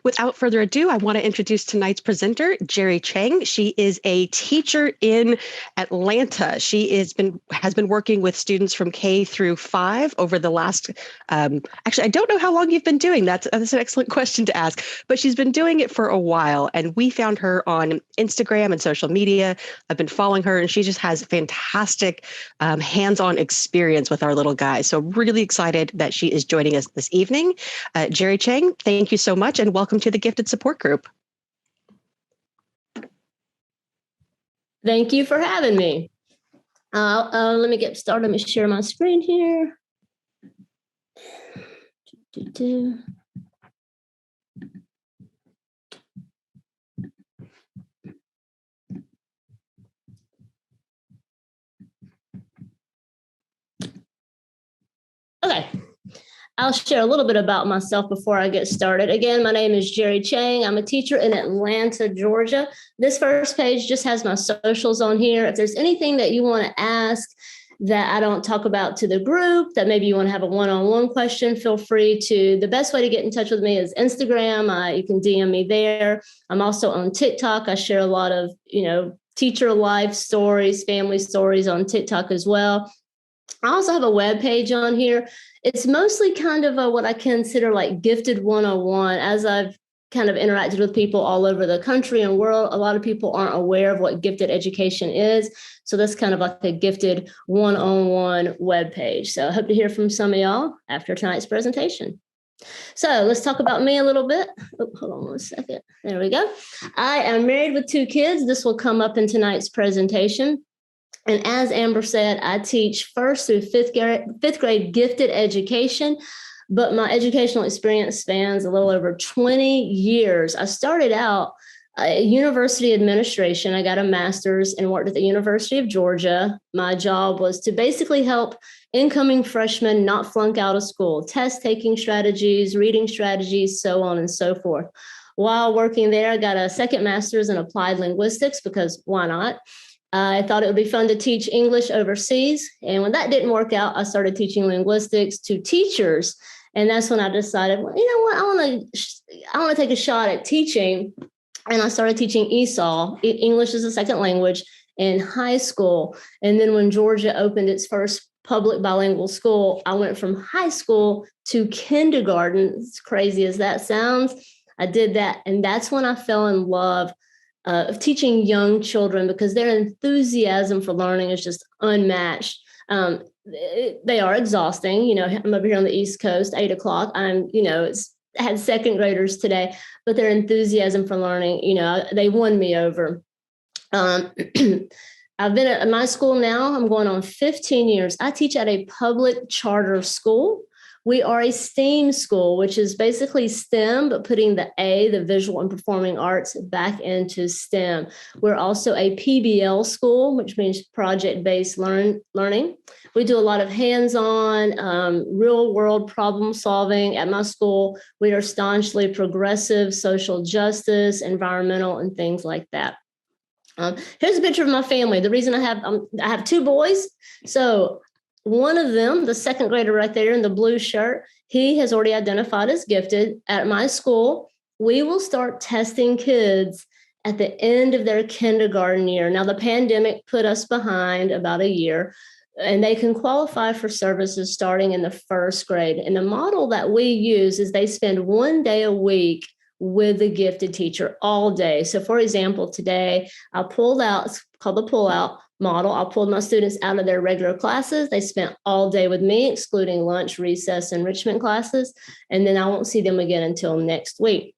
Without further ado, I want to introduce tonight's presenter, Jere Chang. She is a teacher in Atlanta. She has been working with students from K through 5 over the last, actually, I don't know how long you've been doing that. That's an excellent question to ask, but she's been doing it for a while, and we found her on Instagram and social media. I've been following her, and she just has fantastic hands-on experience with our little guys. So really excited that she is joining us this evening. Jere Chang, thank you so much, and welcome to the Gifted Support Group. Thank you for having me. Let me get started. Let me share my screen here. Okay. I'll share a little bit about myself before I get started. Again, my name is Jere Chang. I'm a teacher in Atlanta, Georgia. This first page just has my socials on here. If there's anything that you want to ask that I don't talk about to the group, that maybe you want to have a one-on-one question, feel free to. The best way to get in touch with me is Instagram. You can DM me there. I'm also on TikTok. I share a lot of, teacher life stories, family stories on TikTok as well. I also have a web page on here. It's mostly kind of what I consider like Gifted 101. As I've kind of interacted with people all over the country and world, a lot of people aren't aware of what gifted education is. So that's kind of like a Gifted 101 web page. So I hope to hear from some of y'all after tonight's presentation. So let's talk about me a little bit. Oh, hold on one second. There we go. I am married with 2 kids. This will come up in tonight's presentation. And as Amber said, I teach 1st through 5th grade gifted education, but my educational experience spans a little over 20 years. I started out university administration. I got a master's and worked at the University of Georgia. My job was to basically help incoming freshmen not flunk out of school, test-taking strategies, reading strategies, so on and so forth. While working there, I got a second master's in applied linguistics because why not? I thought it would be fun to teach English overseas. And when that didn't work out, I started teaching linguistics to teachers. And that's when I decided, well, you know what, I want to take a shot at teaching. And I started teaching ESOL, English as a second language, in high school. And then when Georgia opened its first public bilingual school, I went from high school to kindergarten. As crazy as that sounds, I did that. And that's when I fell in love of teaching young children, because their enthusiasm for learning is just unmatched. They are exhausting. I'm over here on the East Coast, 8 o'clock. I had second graders today, but their enthusiasm for learning, they won me over. I've been at my school now. I'm going on 15 years. I teach at a public charter school. We are a STEAM school, which is basically STEM, but putting the A, the visual and performing arts, back into STEM. We're also a PBL school, which means project-based learning. We do a lot of hands-on, real-world problem solving at my school. We are staunchly progressive, social justice, environmental, and things like that. Here's a picture of my family. The reason I have 2 boys. So one of them, the second grader right there in the blue shirt, he has already identified as gifted. At my school, we will start testing kids at the end of their kindergarten year. Now, the pandemic put us behind about a year, and they can qualify for services starting in the 1st grade. And the model that we use is they spend 1 day a week with the gifted teacher all day. So for example, today I pulled out, it's called the pull-out model. I pulled my students out of their regular classes. They spent all day with me, excluding lunch, recess, enrichment classes. And then I won't see them again until next week.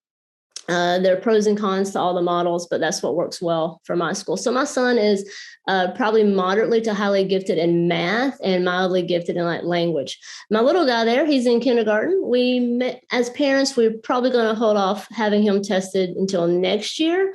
There are pros and cons to all the models, but that's what works well for my school. So my son is probably moderately to highly gifted in math and mildly gifted in language. My little guy there, he's in kindergarten. As parents, we're probably going to hold off having him tested until next year.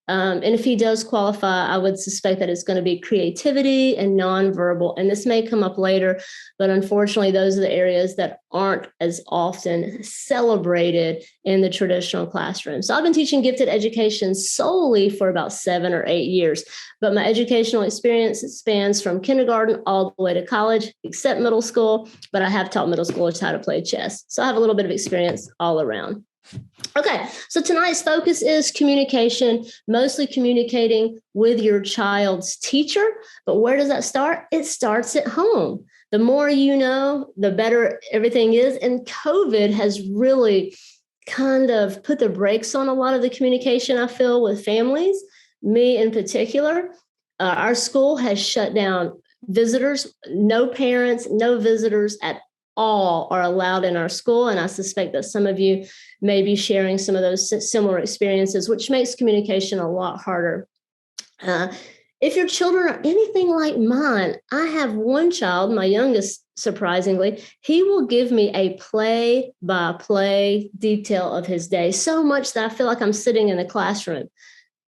And if he does qualify, I would suspect that it's going to be creativity and nonverbal. And this may come up later, but unfortunately, those are the areas that aren't as often celebrated in the traditional classroom. So I've been teaching gifted education solely for about 7 or 8 years, but my educational experience spans from kindergarten all the way to college, except middle school, but I have taught middle schoolers how to play chess. So I have a little bit of experience all around. Okay, so tonight's focus is communication, mostly communicating with your child's teacher. But where does that start? It starts at home. The more you know, the better everything is. And COVID has really kind of put the brakes on a lot of the communication, I feel, with families, me in particular. Our school has shut down visitors, no parents, no visitors at all are allowed in our school. And I suspect that some of you may be sharing some of those similar experiences, which makes communication a lot harder. If your children are anything like mine, I have one child, my youngest, surprisingly, he will give me a play-by-play detail of his day, so much that I feel like I'm sitting in the classroom.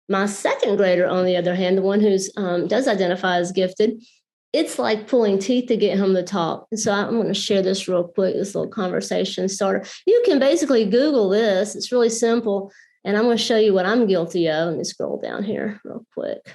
My second grader, on the other hand, the one who does identify as gifted, it's like pulling teeth to get him to talk. And so I'm going to share this real quick, this little conversation starter. You can basically Google this. It's really simple. And I'm going to show you what I'm guilty of. Let me scroll down here real quick.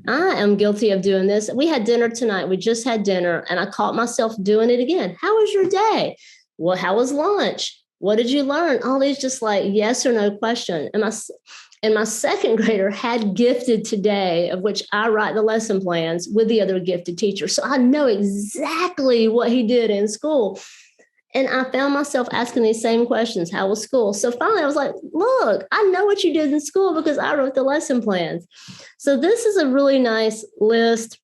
I am guilty of doing this. We had dinner tonight. We just had dinner, and I caught myself doing it again. How was your day? Well, how was lunch? What did you learn? All these just like yes or no question. And my second grader had gifted today, of which I write the lesson plans with the other gifted teacher. So I know exactly what he did in school. And I found myself asking these same questions. How was school? So finally I was like, look, I know what you did in school because I wrote the lesson plans. So this is a really nice list.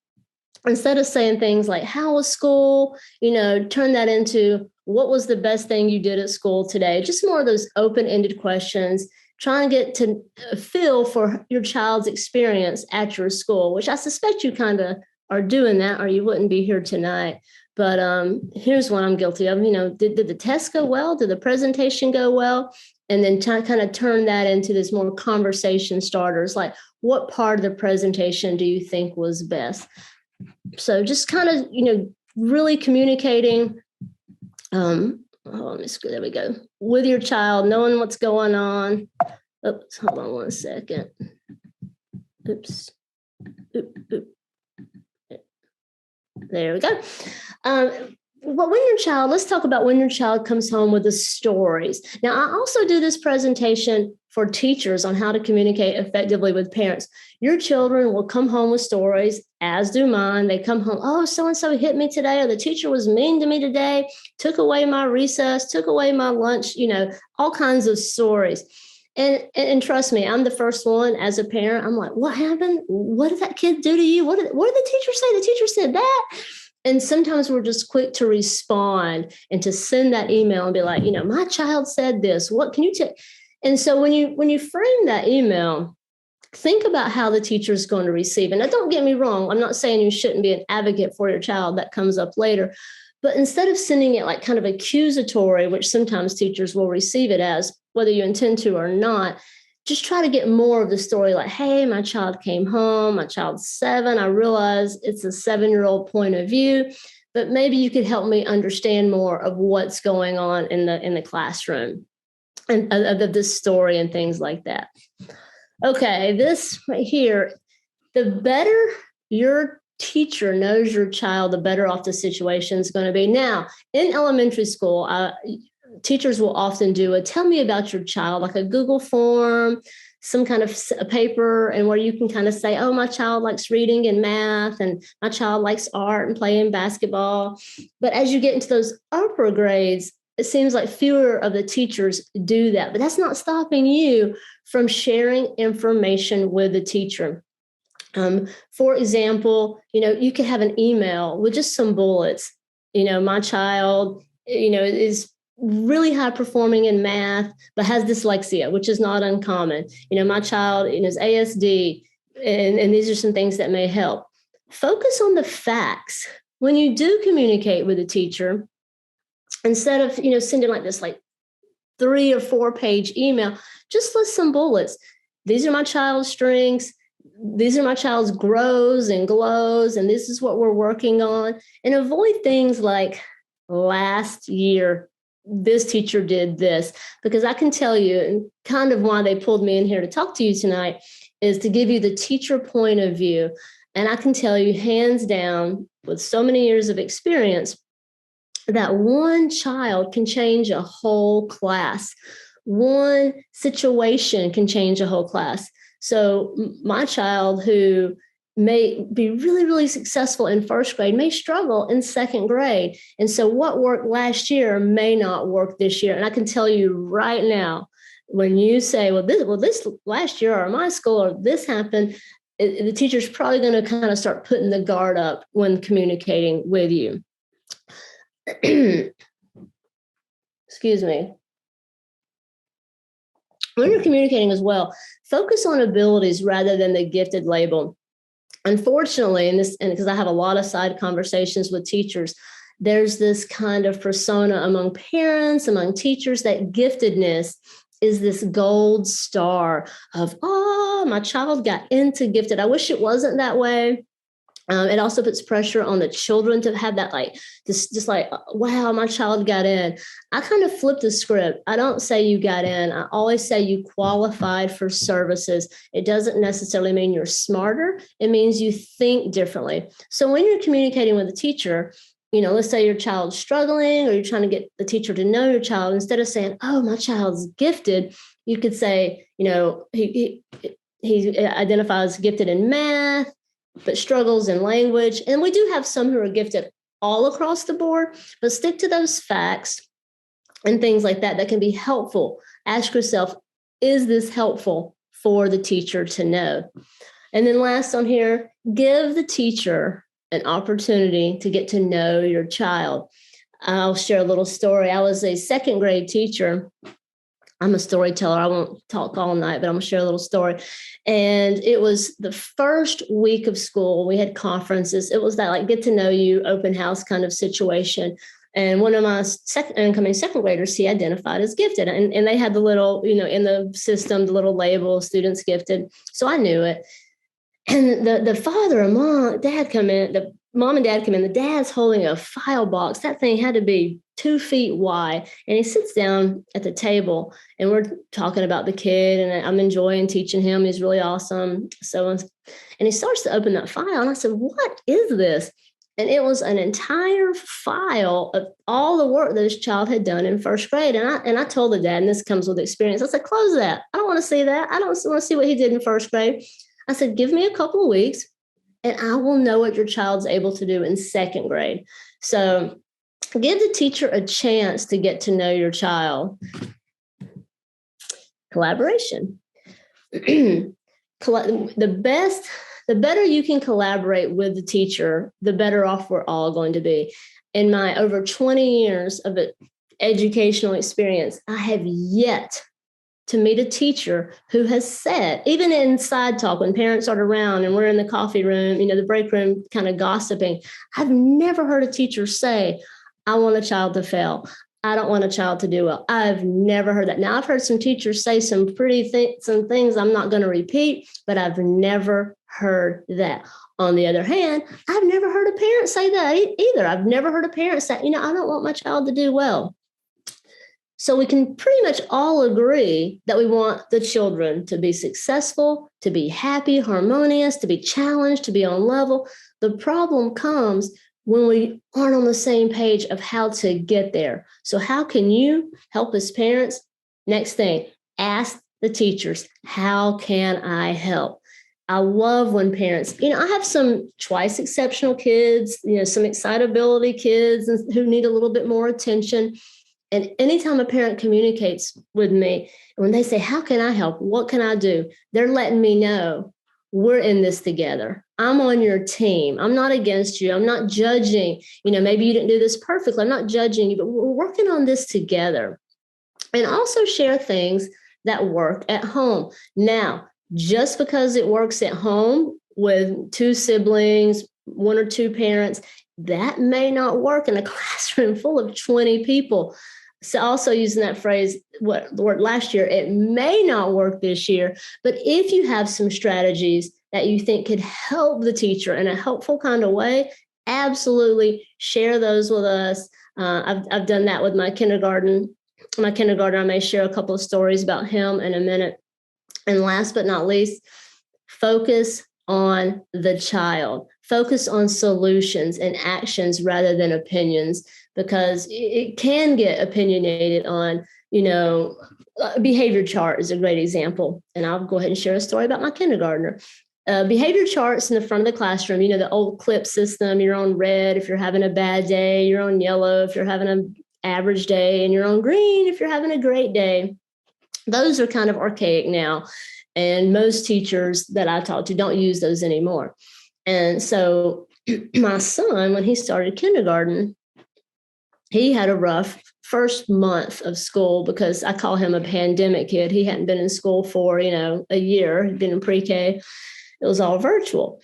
Instead of saying things like, how was school? Turn that into what was the best thing you did at school today? Just more of those open-ended questions. Trying to get to feel for your child's experience at your school, which I suspect you kind of are doing that, or you wouldn't be here tonight. But here's what I'm guilty of. Did the test go well? Did the presentation go well? And then kind of turn that into this more conversation starters, like what part of the presentation do you think was best? So just kind of, really communicating. There we go. With your child, knowing what's going on. Oops, hold on one second. Oops. There we go. But let's talk about when your child comes home with the stories. Now, I also do this presentation for teachers on how to communicate effectively with parents. Your children will come home with stories, as do mine. They come home, oh, so-and-so hit me today, or the teacher was mean to me today, took away my recess, took away my lunch, all kinds of stories. And trust me, I'm the first one as a parent. I'm like, what happened? What did that kid do to you? What did the teacher say? The teacher said that. And sometimes we're just quick to respond and to send that email and be like, my child said this. What can you take? And so when you frame that email, think about how the teacher is going to receive it. Now, don't get me wrong. I'm not saying you shouldn't be an advocate for your child. That comes up later. But instead of sending it like kind of accusatory, which sometimes teachers will receive it as, whether you intend to or not, just try to get more of the story like, hey, my child came home, my child's 7. I realize it's a 7-year-old point of view, but maybe you could help me understand more of what's going on in the classroom and of this story and things like that. Okay, this right here, the better your teacher knows your child, the better off the situation is going to be. Now, in elementary school, teachers will often do a tell me about your child, like a Google form, some kind of a paper, and where you can kind of say, oh, my child likes reading and math, and my child likes art and playing basketball. But as you get into those upper grades, it seems like fewer of the teachers do that. But that's not stopping you from sharing information with the teacher. For example, you could have an email with just some bullets. My child, is really high performing in math, but has dyslexia, which is not uncommon. My child is ASD, and these are some things that may help. Focus on the facts. When you do communicate with a teacher, instead of, sending like this, like 3 or 4 page email, just list some bullets. These are my child's strengths. These are my child's grows and glows, and this is what we're working on. And avoid things like last year, this teacher did this, because I can tell you, and kind of why they pulled me in here to talk to you tonight is to give you the teacher point of view. And I can tell you hands down, with so many years of experience, that one child can change a whole class. one situation can change a whole class. So my child, who may be really, really successful in first grade, may struggle in second grade. And so what worked last year may not work this year. And I can tell you right now, when you say, well, this last year or my school or this happened, the teacher's probably going to kind of start putting the guard up when communicating with you. Excuse me. When you're communicating as well, focus on abilities rather than the gifted label. Unfortunately, and because I have a lot of side conversations with teachers, there's this kind of persona among parents, among teachers, that giftedness is this gold star of, oh, my child got into gifted. I wish it wasn't that way. It also puts pressure on the children to have that, like, just like, wow, my child got in. I kind of flip the script. I don't say you got in. I always say you qualified for services. It doesn't necessarily mean you're smarter. It means you think differently. So when you're communicating with a teacher, let's say your child's struggling, or you're trying to get the teacher to know your child, instead of saying, oh, my child's gifted, you could say, he identifies gifted in math, but struggles in language. And we do have some who are gifted all across the board, but stick to those facts and things like that can be helpful. Ask yourself, is this helpful for the teacher to know? And then last on here, give the teacher an opportunity to get to know your child. I'll share a little story. I was a second grade teacher. I'm a storyteller. I won't talk all night, but I'm going to share a little story. And it was the first week of school. We had conferences. It was that like get to know you, open house kind of situation. And one of my incoming second graders, he identified as gifted. And they had the little, in the system, the little label, students gifted. So I knew it. And the father and mom and dad come in, the mom and dad come in, the dad's holding a file box. That thing had to be 2 feet wide. And he sits down at the table and we're talking about the kid, and I'm enjoying teaching him. He's really awesome. And he starts to open that file. And I said, what is this? And it was an entire file of all the work that his child had done in first grade. And I told the dad, and this comes with experience, I said, close that. I don't want to see that. I don't want to see what he did in first grade. I said, give me a couple of weeks and I will know what your child's able to do in second grade. So give the teacher a chance to get to know your child. Collaboration. The better you can collaborate with the teacher, the better off we're all going to be. In my over 20 years of educational experience, I have yet to meet a teacher who has said, even in side talk when parents are around and we're in the coffee room, the break room kind of gossiping, I've never heard a teacher say, I want a child to fail. I don't want a child to do well. I've never heard that. Now, I've heard some teachers say some some things I'm not going to repeat, but I've never heard that. On the other hand, I've never heard a parent say that either. I've never heard a parent say, I don't want my child to do well. So we can pretty much all agree that we want the children to be successful, to be happy, harmonious, to be challenged, to be on level. The problem comes when we aren't on the same page of how to get there. So how can you help as parents? Next thing, ask the teachers, how can I help? I love when parents, I have some twice exceptional kids, some excitability kids who need a little bit more attention. And anytime a parent communicates with me, when they say, how can I help? What can I do? They're letting me know we're in this together. I'm on your team. I'm not against you. I'm not judging. Maybe you didn't do this perfectly. I'm not judging you, but we're working on this together. And also share things that work at home. Now, just because it works at home with 2 siblings, 1 or 2 parents, that may not work in a classroom full of 20 people. So also using that phrase, what the word last year, it may not work this year, but if you have some strategies that you think could help the teacher in a helpful kind of way, absolutely share those with us. I've done that with my kindergarten. My kindergartner, I may share a couple of stories about him in a minute. And last but not least, focus on the child. Focus on solutions and actions rather than opinions, because it can get opinionated on, Behavior chart is a great example. And I'll go ahead and share a story about my kindergartner. Behavior charts in the front of the classroom, the old clip system, you're on red if you're having a bad day, you're on yellow if you're having an average day, and you're on green if you're having a great day. Those are kind of archaic now. And most teachers that I talk to don't use those anymore. And so my son, when he started kindergarten, he had a rough first month of school because I call him a pandemic kid. He hadn't been in school for, a year. He'd been in pre-K. It was all virtual.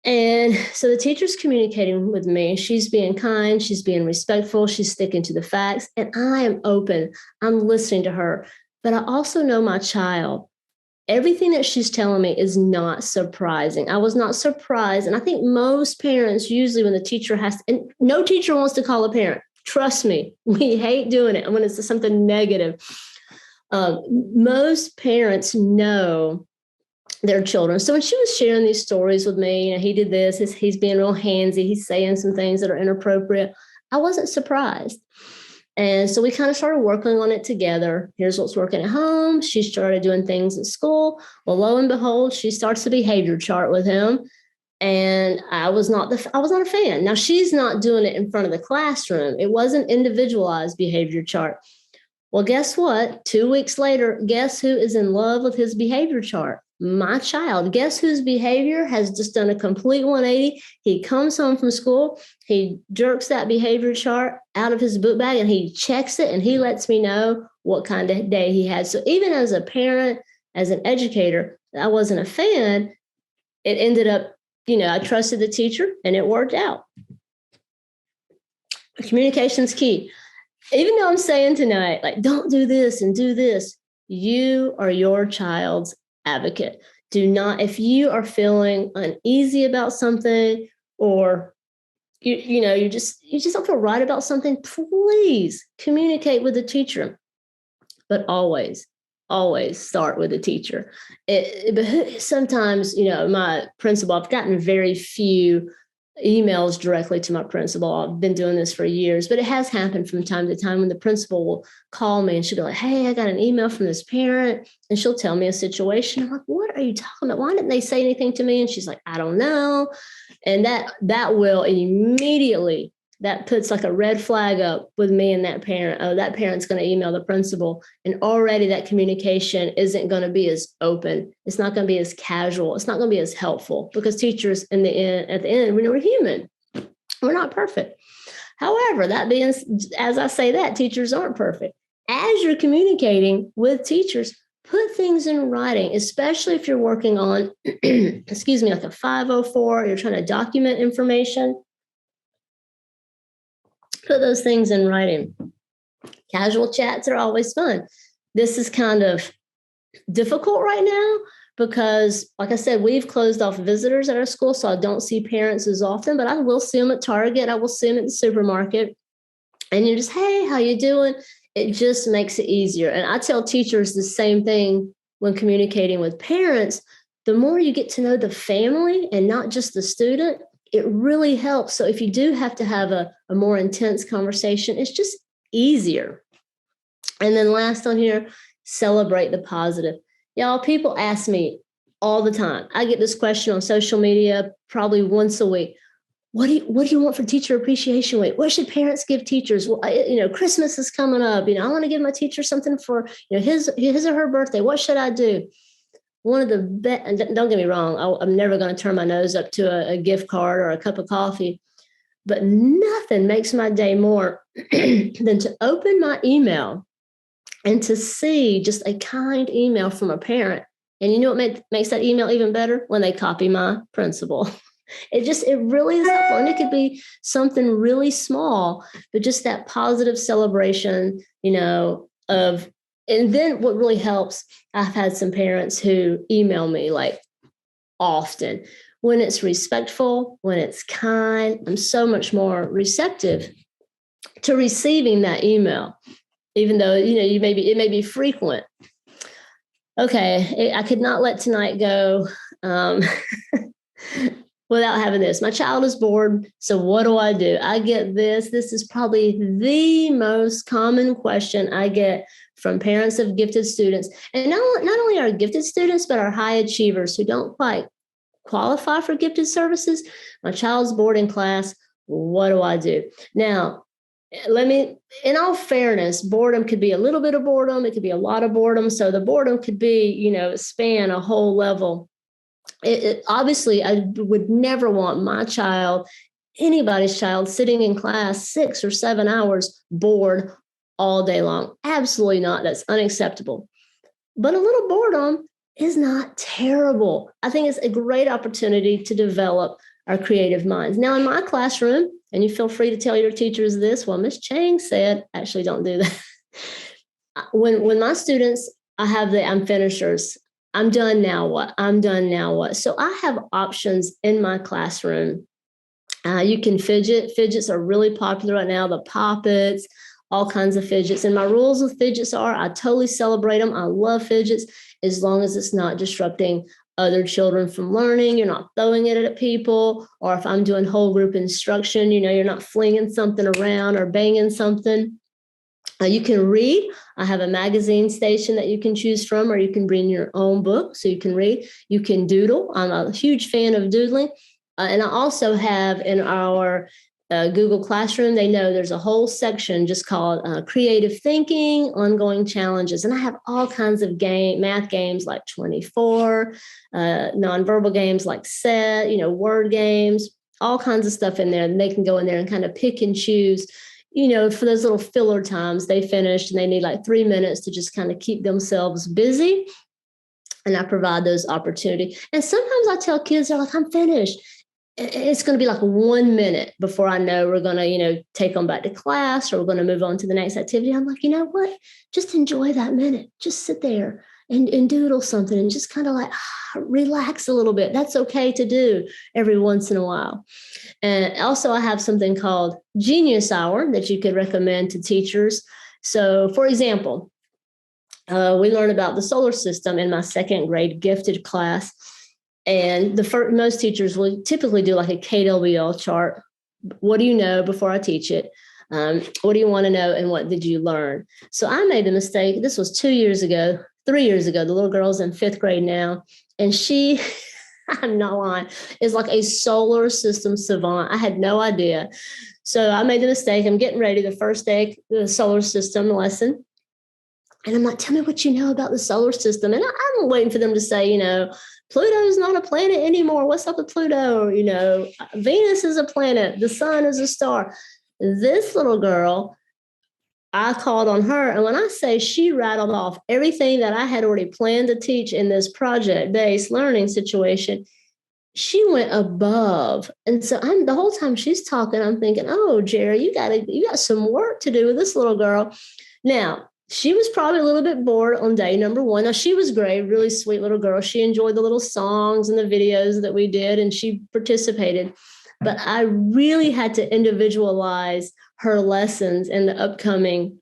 And so the teacher's communicating with me. She's being kind. She's being respectful. She's sticking to the facts. And I am open. I'm listening to her. But I also know my child. Everything that she's telling me is not surprising. I was not surprised. And I think most parents, usually when the teacher and no teacher wants to call a parent. Trust me, we hate doing it. And when it's something negative, most parents know their children. So when she was sharing these stories with me, he did this, he's being real handsy, he's saying some things that are inappropriate, I wasn't surprised. And so we kind of started working on it together. Here's what's working at home. She started doing things at school. Well, lo and behold, she starts a behavior chart with him. And I was not a fan. Now, she's not doing it in front of the classroom. It wasn't individualized behavior chart. Well, guess what? 2 weeks later, guess who is in love with his behavior chart? My child. Guess whose behavior has just done a complete 180? He comes home from school, he jerks that behavior chart out of his book bag and he checks it and he lets me know what kind of day he had. So even as a parent, as an educator, I wasn't a fan. It ended up, I trusted the teacher and it worked out. Communication's key. Even though I'm saying tonight, don't do this and do this, you are your child's advocate. Do not, if you are feeling uneasy about something or you just don't feel right about something, please communicate with the teacher. But always start with the teacher. Sometimes, my principal, I've gotten very few emails directly to my principal. I've been doing this for years, but it has happened from time to time when the principal will call me and she'll be like, hey, I got an email from this parent, and she'll tell me a situation. I'm like, what are you talking about? Why didn't they say anything to me? And she's like, I don't know. And that will immediately, that puts like a red flag up with me and that parent. Oh, that parent's going to email the principal. And already that communication isn't going to be as open. It's not going to be as casual. It's not going to be as helpful because teachers at the end, we're human. We're not perfect. However, as I say that, teachers aren't perfect. As you're communicating with teachers, put things in writing, especially if you're working on, like a 504, you're trying to document information. Put those things in writing. Casual chats are always fun. This is kind of difficult right now because, like I said, we've closed off visitors at our school, so I don't see parents as often, but I will see them at Target. I will see them at the supermarket. And you're just, hey, how you doing? It just makes it easier. And I tell teachers the same thing when communicating with parents. The more you get to know the family and not just the student, it really helps. So if you do have to have a more intense conversation, it's just easier. And then last on here, celebrate the positive. Y'all, people ask me all the time. I get this question on social media probably once a week. What do you want for Teacher Appreciation Week? What should parents give teachers? Well, Christmas is coming up. I want to give my teacher something for his or her birthday. What should I do? One of the best, and don't get me wrong, I'm never going to turn my nose up to a gift card or a cup of coffee, but nothing makes my day more than to open my email and to see just a kind email from a parent. And you know what makes that email even better? When they copy my principal. It really is helpful. And it could be something really small, but just that positive celebration, and then what really helps, I've had some parents who email me often. When it's respectful, when it's kind, I'm so much more receptive to receiving that email, even though, it may be frequent. Okay, I could not let tonight go without having this. My child is bored. So what do? I get this. This is probably the most common question I get from parents of gifted students. And not only our gifted students, but our high achievers who don't quite qualify for gifted services. My child's bored in class. What do I do? Now, in all fairness, boredom could be a little bit of boredom. It could be a lot of boredom. So the boredom could be, span a whole level. Obviously, I would never want my child, anybody's child, sitting in class 6 or 7 hours bored all day long. Absolutely not. That's unacceptable. But a little boredom is not terrible. I think it's a great opportunity to develop our creative minds. Now, in my classroom, and you feel free to tell your teachers this, well, Miss Chang said, actually don't do that. When my students, I have the I'm finishers. I'm done now what? I'm done now what? So I have options in my classroom. You can fidget. Fidgets are really popular right now. The poppets, all kinds of fidgets. And my rules with fidgets are I totally celebrate them. I love fidgets as long as it's not disrupting other children from learning. You're not throwing it at people. Or if I'm doing whole group instruction, you're not flinging something around or banging something. You can read. I have a magazine station that you can choose from, or you can bring your own book so you can read. You can doodle. I'm a huge fan of doodling. And I also have in our Google Classroom, they know there's a whole section just called Creative Thinking, Ongoing Challenges. And I have all kinds of math games like 24, nonverbal games like SET, word games, all kinds of stuff in there. And they can go in there and kind of pick and choose, for those little filler times they finished and they need like 3 minutes to just kind of keep themselves busy. And I provide those opportunities. And sometimes I tell kids, they're like, I'm finished. It's going to be like 1 minute before I know we're going to, take them back to class or we're going to move on to the next activity. I'm like, you know what? Just enjoy that minute. Just sit there and doodle something and just kind of like relax a little bit. That's okay to do every once in a while. And also I have something called Genius Hour that you could recommend to teachers. So for example, we learned about the solar system in my second grade gifted class. And most teachers will typically do like a KWL chart. What do you know before I teach it? What do you want to know? And what did you learn? So I made the mistake. This was 3 years ago. The little girl's in 5th grade now. And she, I'm not lying, is like a solar system savant. I had no idea. So I made the mistake. I'm getting ready the first day, the solar system lesson. And I'm like, tell me what you know about the solar system. And I'm waiting for them to say, Pluto's not a planet anymore. What's up with Pluto? Venus is a planet. The sun is a star. This little girl, I called on her. And when I say she rattled off everything that I had already planned to teach in this project-based learning situation, she went above. And so the whole time she's talking, I'm thinking, oh, Jerry, you got some work to do with this little girl. Now, she was probably a little bit bored on day number 1. Now, she was great, really sweet little girl. She enjoyed the little songs and the videos that we did, and she participated. But I really had to individualize her lessons and the upcoming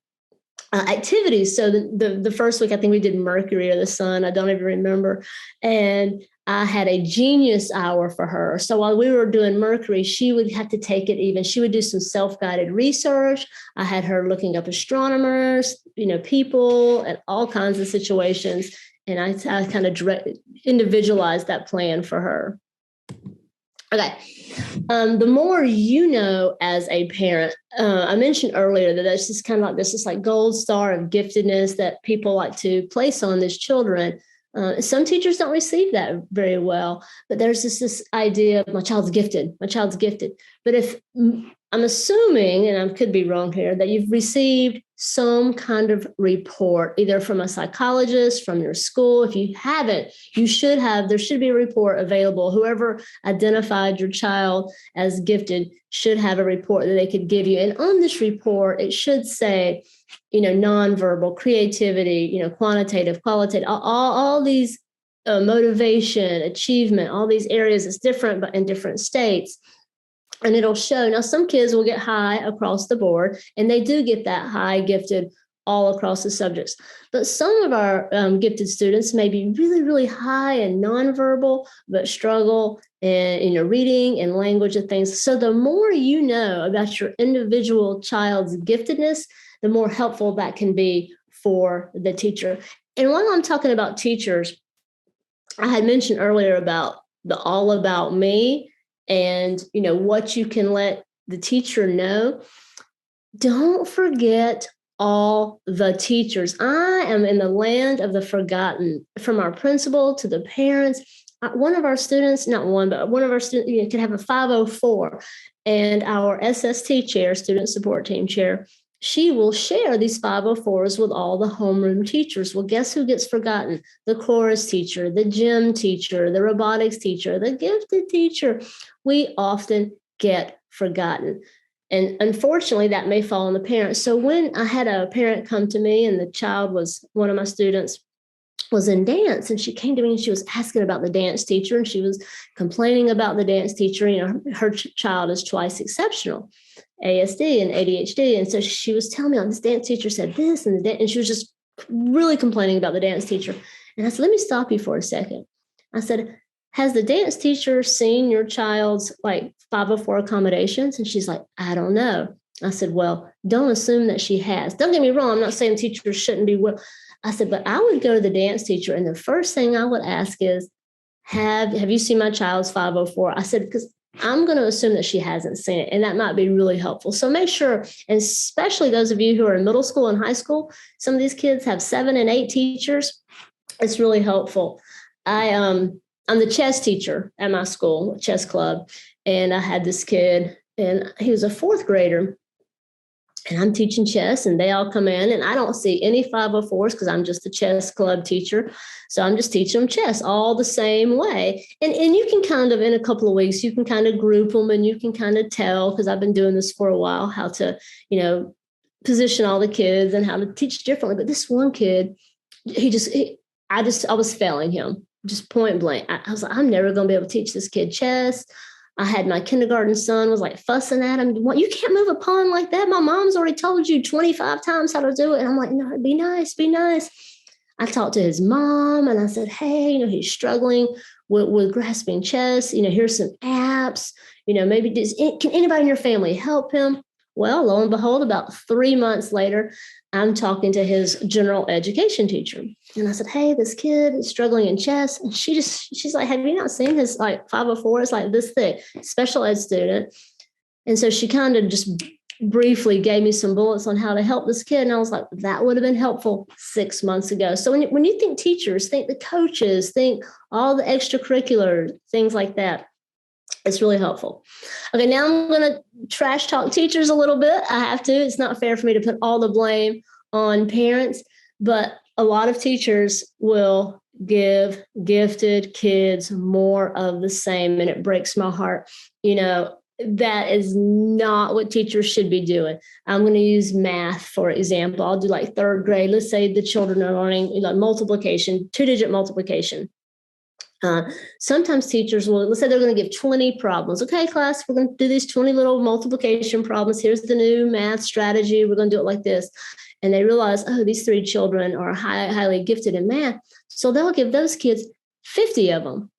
activities. So the first week, I think we did Mercury or the sun. I don't even remember. And I had a genius hour for her. So while we were doing Mercury, she would have to take it even. She would do some self-guided research. I had her looking up astronomers, people and all kinds of situations. And I kind of individualized that plan for her. Okay. The more you know as a parent, I mentioned earlier that that's just kind of like this like gold star of giftedness that people like to place on these children. Some teachers don't receive that very well, but there's this idea of my child's gifted. But if I'm assuming, and I could be wrong here, that you've received some kind of report, either from a psychologist, from your school. If you haven't, there should be a report available. Whoever identified your child as gifted should have a report that they could give you. And on this report, it should say, nonverbal, creativity, quantitative, qualitative, all these motivation, achievement, all these areas. It's different, but in different states. And it'll show. Now, some kids will get high across the board, and they do get that high gifted all across the subjects. But some of our gifted students may be really, really high in nonverbal, but struggle in your reading and language and things. So the more you know about your individual child's giftedness, the more helpful that can be for the teacher. And while I'm talking about teachers, I had mentioned earlier about the all about me and, what you can let the teacher know. Don't forget all the teachers. I am in the land of the forgotten, from our principal to the parents. One of our students, not one, but one of our students, could have a 504, and our SST chair, student support team chair, she will share these 504s with all the homeroom teachers. Well, guess who gets forgotten? The chorus teacher, the gym teacher, the robotics teacher, the gifted teacher. We often get forgotten. And unfortunately, that may fall on the parents. So when I had a parent come to me, and the child was, one of my students was in dance, and she came to me and she was asking about the dance teacher, and she was complaining about the dance teacher. Her child is twice exceptional, ASD and ADHD. And so she was telling me, this dance teacher said this, and she was just really complaining about the dance teacher. And I said, let me stop you for a second. I said, has the dance teacher seen your child's 504 accommodations? And she's like, I don't know. I said, well, don't assume that she has. Don't get me wrong. I'm not saying teachers shouldn't be. I said, but I would go to the dance teacher, and the first thing I would ask is, have you seen my child's 504? I said, because I'm going to assume that she hasn't seen it, and that might be really helpful. So make sure, and especially those of you who are in middle school and high school, some of these kids have 7 and 8 teachers. It's really helpful. I'm the chess teacher at my school, chess club, and I had this kid, and he was a 4th grader. And I'm teaching chess, and they all come in, and I don't see any 504s because I'm just a chess club teacher. So I'm just teaching them chess all the same way. And you can kind of, in a couple of weeks, you can kind of group them, and you can kind of tell, because I've been doing this for a while, how to, position all the kids and how to teach differently. But this one kid, I was failing him, just point blank. I was like, I'm never going to be able to teach this kid chess. I had my kindergarten son was fussing at him. You can't move a pawn like that. My mom's already told you 25 times how to do it. And I'm like, no, be nice, be nice. I talked to his mom, and I said, hey, he's struggling with grasping chess. Here's some apps. Maybe can anybody in your family help him? Well, lo and behold, about 3 months later, I'm talking to his general education teacher. And I said, hey, this kid is struggling in chess. And she's like, have you not seen his 504? It's like this thick, special ed student. And so she kind of just briefly gave me some bullets on how to help this kid. And I was like, that would have been helpful 6 months ago. So when you think teachers, think the coaches, think all the extracurricular things like that. It's really helpful. Okay, now I'm going to trash talk teachers a little bit. I have to. It's not fair for me to put all the blame on parents, but a lot of teachers will give gifted kids more of the same, and it breaks my heart. That is not what teachers should be doing. I'm going to use math, for example. I'll do 3rd grade. Let's say the children are learning multiplication, 2-digit multiplication. Sometimes teachers will, let's say they're going to give 20 problems. Okay, class, we're going to do these 20 little multiplication problems. Here's the new math strategy. We're going to do it like this. And they realize, these 3 children are highly gifted in math. So they'll give those kids 50 of them.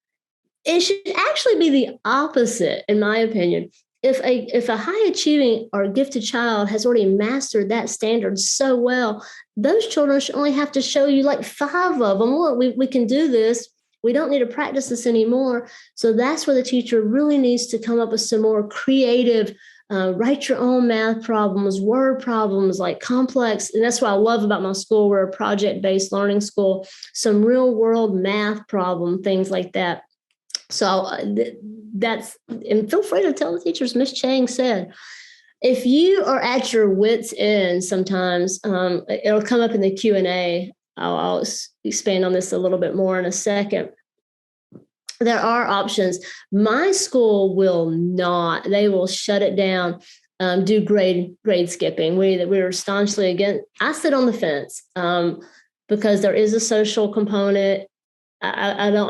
It should actually be the opposite, in my opinion. If a high achieving or gifted child has already mastered that standard so well, those children should only have to show you 5 of them. Look, we can do this. We don't need to practice this anymore. So that's where the teacher really needs to come up with some more creative, write your own math problems, word problems, complex. And that's what I love about my school. We're a project-based learning school, some real world math problem, things like that. So and feel free to tell the teachers, Miss Chang said, if you are at your wit's end, sometimes it'll come up in the Q&A. I'll expand on this a little bit more in a second. There are options. My school will not. They will shut it down, do grade skipping. We're staunchly against. I sit on the fence because there is a social component. I don't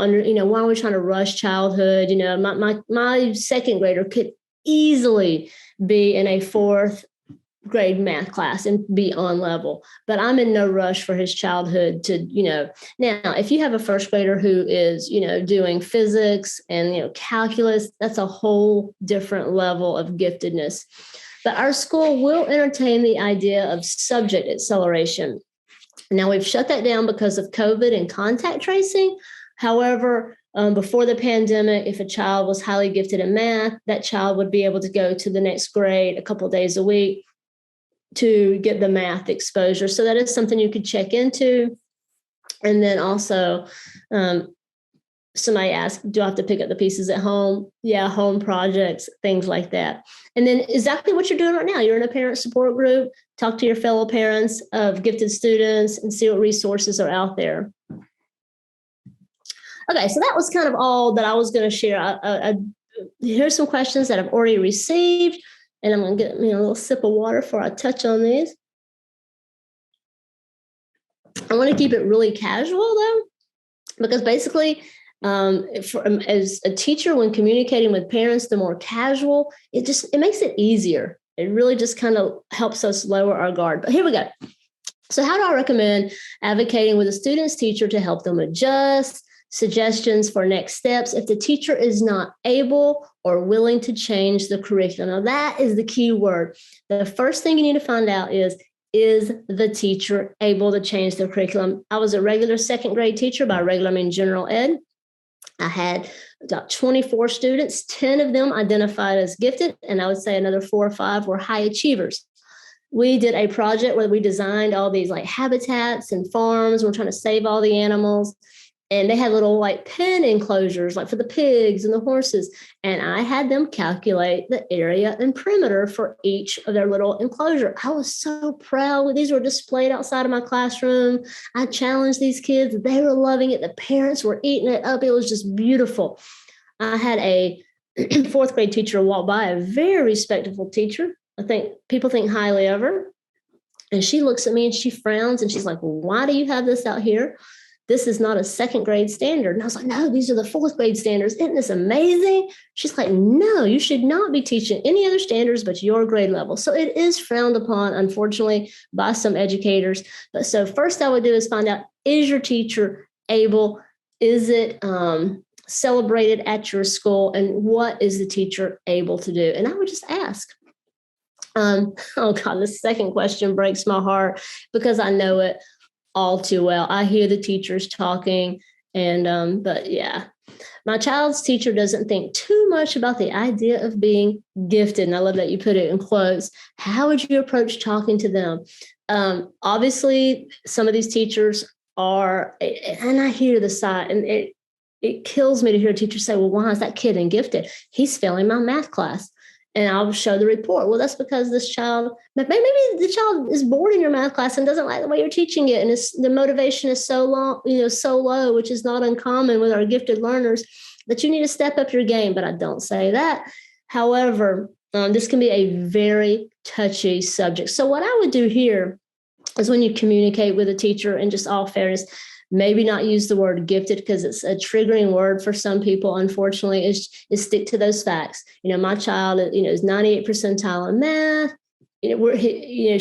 why are we trying to rush childhood? My 2nd grader could easily be in a 4th grade math class and be on level. But I'm in no rush for his childhood to, now if you have a first grader who is, doing physics and, calculus, that's a whole different level of giftedness. But our school will entertain the idea of subject acceleration. Now, we've shut that down because of COVID and contact tracing. However, before the pandemic, if a child was highly gifted in math, that child would be able to go to the next grade a couple of days a week to get the math exposure. So that is something you could check into. And then also, somebody asked, do I have to pick up the pieces at home? Yeah, home projects, things like that. And then exactly what you're doing right now. You're in a parent support group. Talk to your fellow parents of gifted students and see what resources are out there. Okay, so that was kind of all that I was going to share. Here's some questions that I've already received, and I'm going to get me a little sip of water before I touch on these. I want to keep it really casual, though, because basically, as a teacher, when communicating with parents, the more casual, it makes it easier. It really just kind of helps us lower our guard. But here we go. So how do I recommend advocating with a student's teacher to help them adjust? Suggestions for next steps if the teacher is not able or willing to change the curriculum. Now, that is the key word. The first thing you need to find out is the teacher able to change the curriculum? I was a regular second grade teacher. By regular, I mean general ed. I had about 24 students. 10 of them identified as gifted, and I would say another 4 or 5 were high achievers. We did a project where we designed all these like habitats and farms. We're trying to save all the animals. And they had little like pen enclosures, like for the pigs and the horses. And I had them calculate the area and perimeter for each of their little enclosure. I was so proud. These were displayed outside of my classroom. I challenged these kids. They were loving it. The parents were eating it up. It was just beautiful. I had a 4th grade teacher walk by, a very respectable teacher. I think people think highly of her. And she looks at me and she frowns and she's like, well, why do you have this out here? This is not a 2nd grade standard. And I was like, no, these are the 4th grade standards. Isn't this amazing? She's like, no, you should not be teaching any other standards but your grade level. So it is frowned upon, unfortunately, by some educators. But so first I would do is find out, is your teacher able? Is it celebrated at your school? And what is the teacher able to do? And I would just ask. Oh God, the second question breaks my heart because I know it all too well. I hear the teachers talking, but yeah, my child's teacher doesn't think too much about the idea of being gifted. And I love that you put it in quotes. How would you approach talking to them? Obviously, some of these teachers are, and I hear the side, and it kills me to hear a teacher say, well, why is that kid in gifted? He's failing my math class. And I'll show the report. Well, that's because this child, maybe the child is bored in your math class and doesn't like the way you're teaching it. And the motivation is so low, which is not uncommon with our gifted learners, that you need to step up your game. But I don't say that. However, this can be a very touchy subject. So what I would do here is when you communicate with a teacher, in just all fairness, maybe not use the word gifted because it's a triggering word for some people. Unfortunately, is stick to those facts. My child, is 98th percentile in math.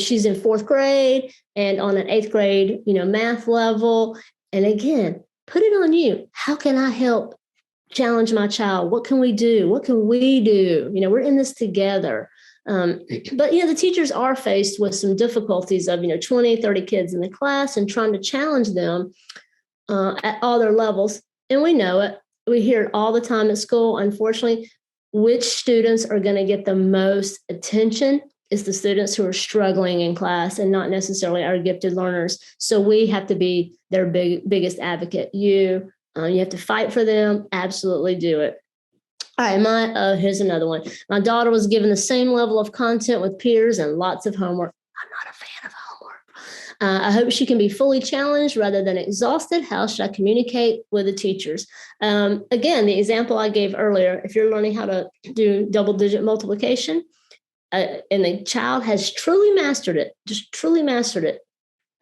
She's in 4th grade and on an 8th grade, math level. And again, put it on you. How can I help challenge my child? What can we do? What can we do? We're in this together. But, the teachers are faced with some difficulties of, 20, 30 kids in the class and trying to challenge them at all their levels. And we know it. We hear it all the time at school. Unfortunately, which students are going to get the most attention is the students who are struggling in class and not necessarily our gifted learners. So we have to be their biggest advocate. You have to fight for them. Absolutely do it. All right, here's another one. My daughter was given the same level of content with peers and lots of homework. I'm not a fan of homework. I hope she can be fully challenged rather than exhausted. How should I communicate with the teachers? Again, the example I gave earlier, if you're learning how to do double-digit multiplication, and the child has truly mastered it,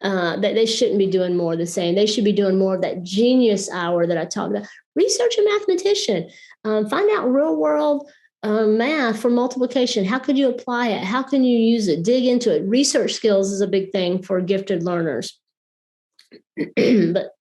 that they shouldn't be doing more of the same. They should be doing more of that genius hour that I talked about. Research a mathematician. Find out real world math for multiplication. How could you apply it? How can you use it? Dig into it. Research skills is a big thing for gifted learners. But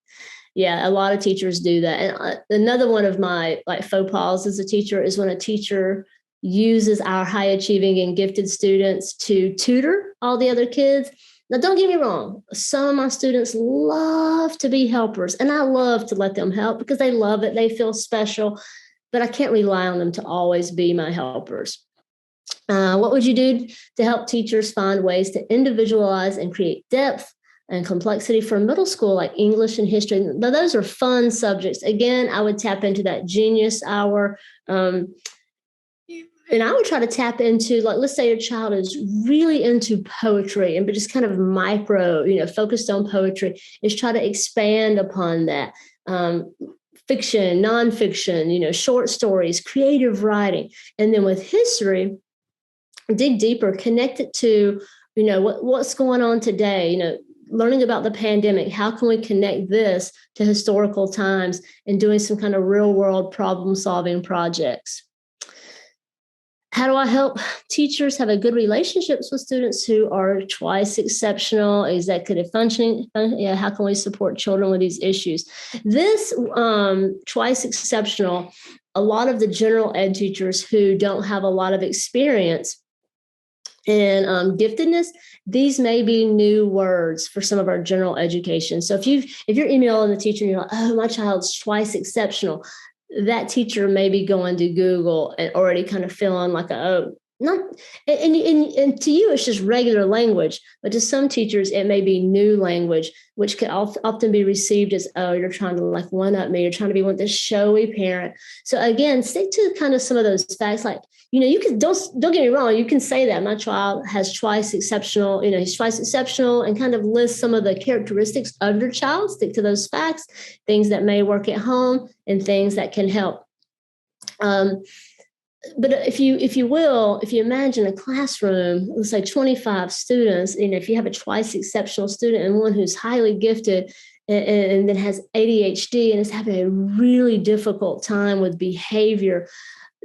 yeah, a lot of teachers do that. And another one of my like faux pas as a teacher is when a teacher uses our high achieving and gifted students to tutor all the other kids. Now, don't get me wrong. Some of my students love to be helpers, and I love to let them help because they love it. They feel special, but I can't rely on them to always be my helpers. What would you do to help teachers find ways to individualize and create depth and complexity for middle school, like English and history? Now, those are fun subjects. Again, I would tap into that genius hour. And I would try to tap into, like, let's say your child is really into poetry and but just kind of micro, focused on poetry, is try to expand upon that. Fiction, nonfiction, short stories, creative writing. And then with history, dig deeper, connect it to, what's going on today, learning about the pandemic. How can we connect this to historical times and doing some kind of real world problem solving projects? How do I help teachers have a good relationships with students who are twice exceptional, executive functioning? How can we support children with these issues? This twice exceptional, a lot of the general ed teachers who don't have a lot of experience in giftedness, these may be new words for some of our general education. So if you're emailing the teacher and you're like, oh, my child's twice exceptional, that teacher may be going to Google and already kind of feeling like, not, and to you, it's just regular language, but to some teachers, it may be new language, which can often be received as, oh, you're trying to like one up me. You're trying to be one this showy parent. So again, stick to kind of some of those facts. Like, you can, don't get me wrong. You can say that my child has twice exceptional, he's twice exceptional, and kind of list some of the characteristics of your child. Stick to those facts, things that may work at home and things that can help. But if you imagine a classroom, let's say 25 students, if you have a twice exceptional student and one who's highly gifted and then has ADHD and is having a really difficult time with behavior,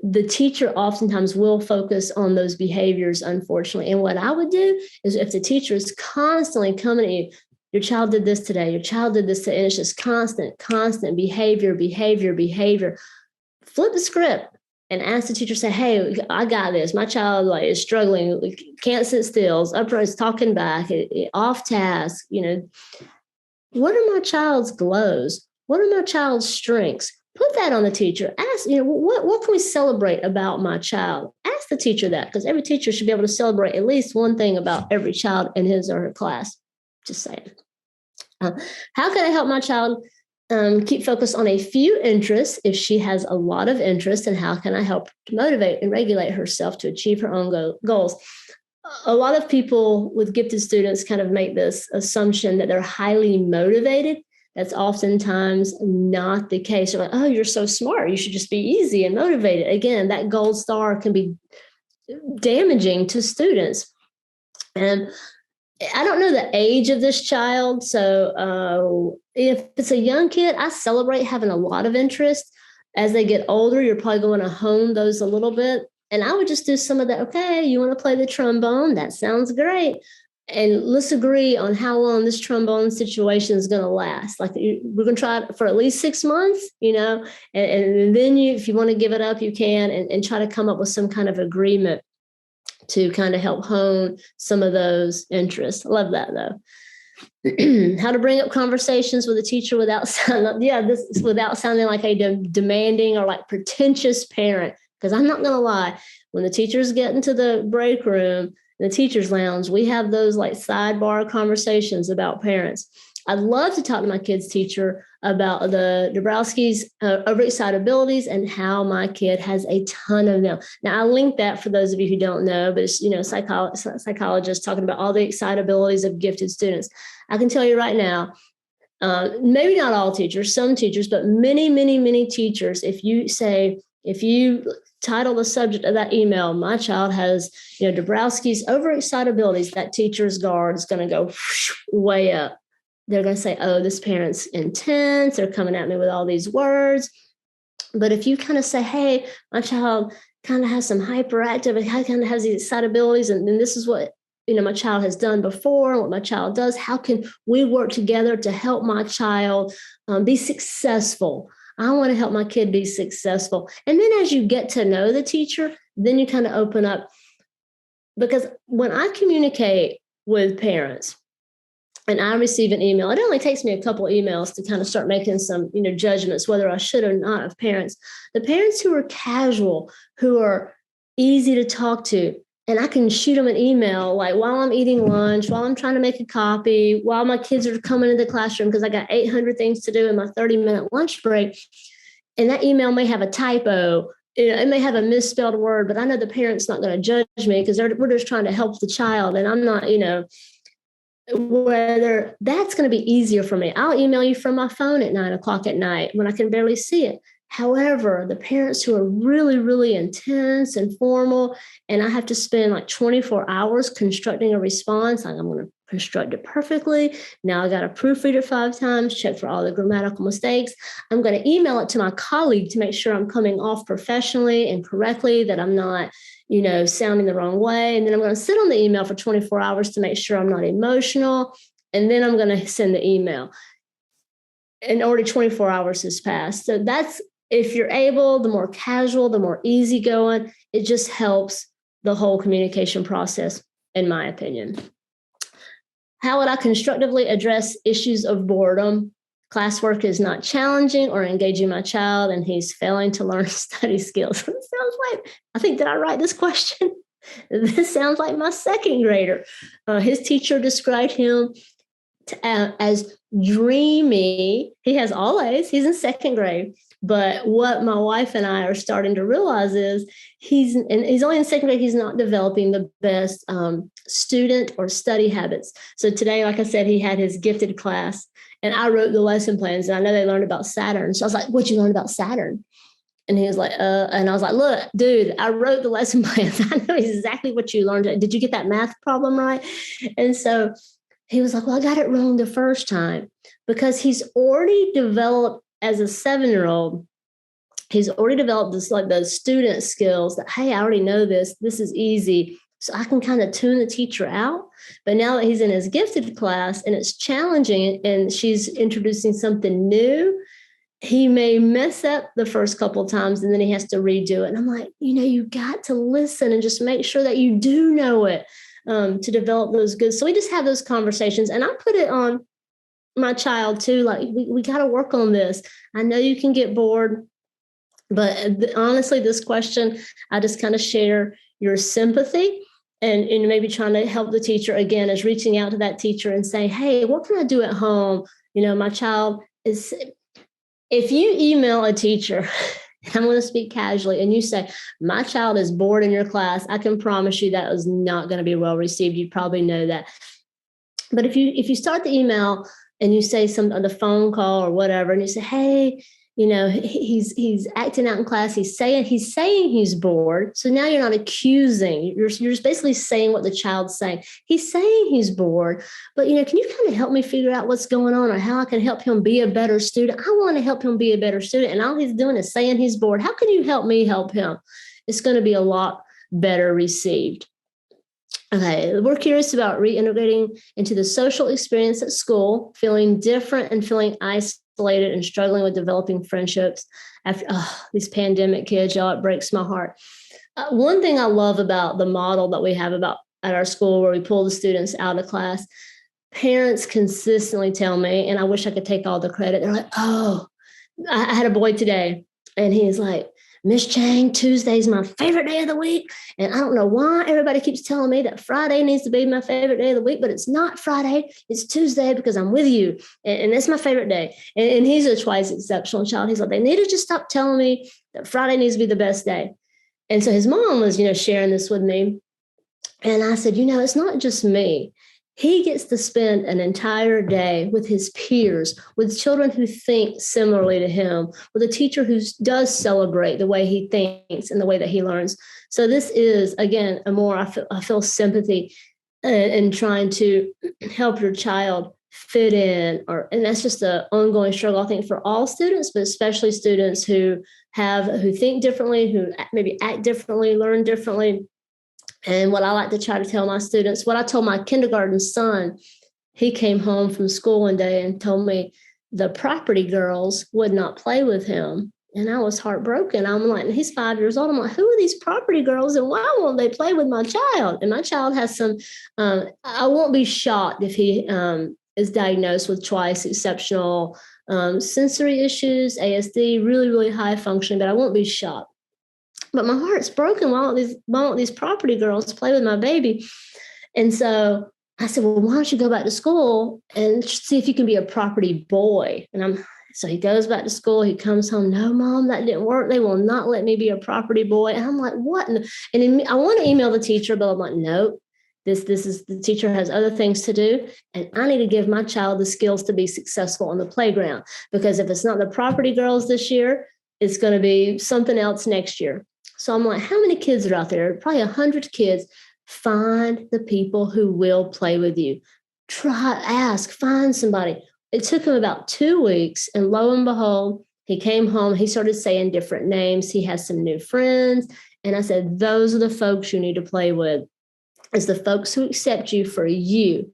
the teacher oftentimes will focus on those behaviors, unfortunately. And what I would do is, if the teacher is constantly coming at you, your child did this today, your child did this today, and it's just constant behavior, flip the script and ask the teacher, say, hey, I got this. My child is struggling, can't sit still, upright, talking back, off task. What are my child's glows? What are my child's strengths? Put that on the teacher. Ask, what can we celebrate about my child? Ask the teacher that, because every teacher should be able to celebrate at least one thing about every child in his or her class. Just saying. How can I help my child keep focus on a few interests if she has a lot of interest? And how can I help to motivate and regulate herself to achieve her own goals? A lot of people with gifted students kind of make this assumption that they're highly motivated. That's oftentimes not the case. They're like, oh, you're so smart, you should just be easy and motivated. Again, that gold star can be damaging to students. And I don't know the age of this child. So if it's a young kid, I celebrate having a lot of interest. As they get older, you're probably going to hone those a little bit. And I would just do some of that. Okay, you want to play the trombone? That sounds great. And let's agree on how long this trombone situation is going to last. Like, we're going to try it for at least 6 months, and then if you want to give it up, you can, and try to come up with some kind of agreement to kind of help hone some of those interests. I love that, though. How to bring up conversations with a teacher without sounding like a demanding or like pretentious parent. Because I'm not going to lie, when the teachers get into the break room, the teacher's lounge, we have those like sidebar conversations about parents. I'd love to talk to my kid's teacher about the Dabrowski's overexcitabilities and how my kid has a ton of them. Now, I'll link that for those of you who don't know, but it's, psychologists talking about all the excitabilities of gifted students. I can tell you right now, maybe not all teachers, some teachers, but many, many, many teachers, if you title the subject of that email, my child has, Dabrowski's overexcitabilities, that teacher's guard is going to go way up. They're going to say, oh, this parent's intense. They're coming at me with all these words. But if you kind of say, hey, my child kind of has some hyperactive, it kind of has these excitabilities, and this is what my child has done before, what my child does. How can we work together to help my child be successful? I want to help my kid be successful. And then as you get to know the teacher, then you kind of open up. Because when I communicate with parents and I receive an email, it only takes me a couple of emails to kind of start making some, judgments, whether I should or not of parents. The parents who are casual, who are easy to talk to, and I can shoot them an email like while I'm eating lunch, while I'm trying to make a copy, while my kids are coming into the classroom because I got 800 things to do in my 30-minute lunch break. And that email may have a typo. It may have a misspelled word, but I know the parent's not going to judge me because we're just trying to help the child. And I'm not, whether that's going to be easier for me. I'll email you from my phone at 9:00 at night when I can barely see it. However, the parents who are really, really intense and formal, and I have to spend like 24 hours constructing a response, like I'm going to construct it perfectly. Now I got to proofread it 5 times, check for all the grammatical mistakes. I'm going to email it to my colleague to make sure I'm coming off professionally and correctly, that I'm not, sounding the wrong way. And then I'm going to sit on the email for 24 hours to make sure I'm not emotional. And then I'm going to send the email. And already 24 hours has passed. So that's, if you're able, the more casual, the more easygoing, it just helps the whole communication process, in my opinion. How would I constructively address issues of boredom? Classwork is not challenging or engaging my child, and he's failing to learn study skills. It sounds like, I think, did I write this question? This sounds like my 2nd grader. His teacher described him as dreamy. He has all A's. He's in 2nd grade. But what my wife and I are starting to realize is he's only in 2nd grade. He's not developing the best student or study habits. So today, like I said, he had his gifted class, and I wrote the lesson plans. And I know they learned about Saturn. So I was like, "What'd you learn about Saturn?" And he was like, and I was like, "Look, dude, I wrote the lesson plans. I know exactly what you learned. Did you get that math problem right?" And so he was like, "Well, I got it wrong the first time," because he's already developed, as a 7-year-old, he's already developed this, like, the student skills that, hey, I already know this. This is easy. So I can kind of tune the teacher out. But now that he's in his gifted class and it's challenging and she's introducing something new, he may mess up the first couple of times and then he has to redo it. And I'm like, you got to listen and just make sure that you do know it to develop those good. So we just have those conversations, and I put it on my child too. Like, we got to work on this. I know you can get bored, but honestly, this question, I just kind of share your sympathy and maybe trying to help the teacher again, is reaching out to that teacher and saying, "Hey, what can I do at home? My child is," if you email a teacher, I'm going to speak casually, and you say, "My child is bored in your class," I can promise you that is not going to be well received. You probably know that. But if you start the email and you say some on the phone call or whatever, and you say, "Hey, he's acting out in class. He's saying he's bored." So now you're not accusing. You're just basically saying what the child's saying. He's saying he's bored, but can you kind of help me figure out what's going on, or how I can help him be a better student? I want to help him be a better student, and all he's doing is saying he's bored. How can you help me help him? It's going to be a lot better received. Okay, we're curious about reintegrating into the social experience at school, feeling different and feeling isolated and struggling with developing friendships after these pandemic kids. Y'all, it breaks my heart. One thing I love about the model that we have about at our school, where we pull the students out of class, parents consistently tell me, and I wish I could take all the credit. They're like, "Oh, I had a boy today, and he's like, Miss Chang, Tuesday's my favorite day of the week. And I don't know why everybody keeps telling me that Friday needs to be my favorite day of the week, but it's not Friday. It's Tuesday because I'm with you. And that's my favorite day." And he's a twice exceptional child. He's like, "They need to just stop telling me that Friday needs to be the best day." And so his mom was, sharing this with me. And I said, "It's not just me. He gets to spend an entire day with his peers, with children who think similarly to him, with a teacher who does celebrate the way he thinks and the way that he learns." So this is, again, I feel sympathy in trying to help your child fit in, and that's just an ongoing struggle, I think, for all students, but especially students who think differently, who maybe act differently, learn differently. And what I like to try to tell my students, what I told my kindergarten son, he came home from school one day and told me the property girls would not play with him. And I was heartbroken. I'm like, and he's 5 years old. I'm like, who are these property girls and why won't they play with my child? And my child has some, I won't be shocked if he is diagnosed with twice exceptional sensory issues, ASD, really, really high functioning, but I won't be shocked. But my heart's broken. Why won't these property girls play with my baby? And so I said, well, why don't you go back to school and see if you can be a property boy? So he goes back to school. He comes home. No, Mom, that didn't work. They will not let me be a property boy. And I'm like, what? And I want to email the teacher, but I'm like, nope. This is the teacher has other things to do. And I need to give my child the skills to be successful on the playground. Because if it's not the property girls this year, it's going to be something else next year. So I'm like, how many kids are out there? Probably 100 kids. Find the people who will play with you. Find somebody. It took him about 2 weeks, and lo and behold, he came home. He started saying different names. He has some new friends. And I said, those are the folks you need to play with. It's the folks who accept you for you,